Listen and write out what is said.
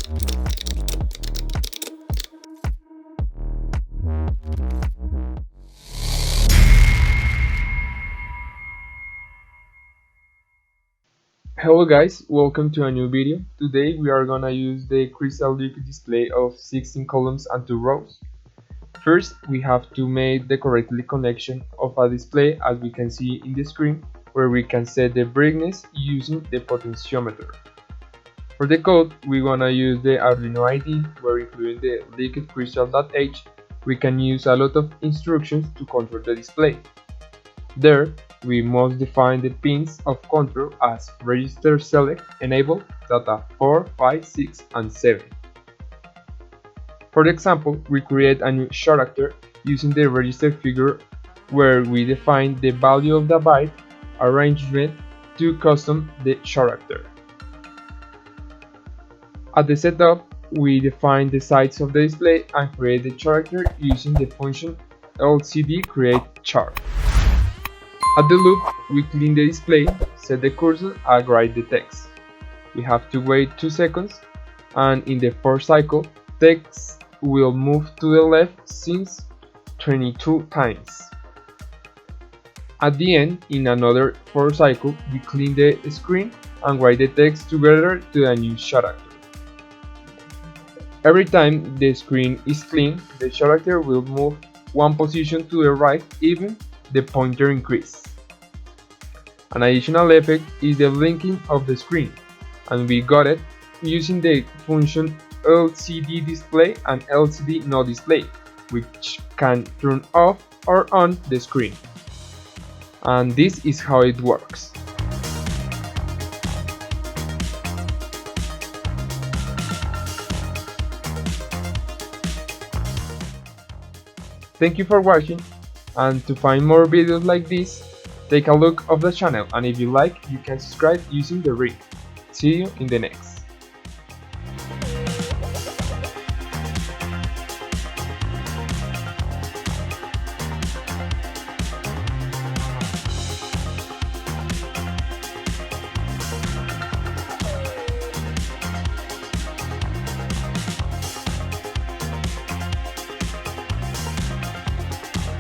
Hello guys, welcome to a new video. Today we are gonna use the crystal liquid display of 16 columns and 2 rows. First, we have to make the correct connection of a display, as we can see in the screen, where we can set the brightness using the potentiometer. For the code, we're gonna use the Arduino IDE, where including the liquid crystal.h, we can use a lot of instructions to control the display. There, we must define the pins of control as register select, enable, data 4, 5, 6, and 7. For the example, we create a new character using the register figure, where we define the value of the byte arrangement to custom the character. At the setup, we define the size of the display and create the character using the function lcd_create_chart. At the loop, we clean the display, set the cursor, and write the text. We have to wait 2 seconds, and in the fourth cycle, text will move to the left since 22 times. At the end, in another 4 cycle, we clean the screen and write the text together to the new character. Every time the screen is clean, the character will move 1 position to the right, even the pointer increase. An additional effect is the blinking of the screen, and we got it using the function LCD display and LCD no display, which can turn off or on the screen. And this is how it works. Thank you for watching, and to find more videos like this, take a look of the channel, and if you like, you can subscribe using the link. See you in the next.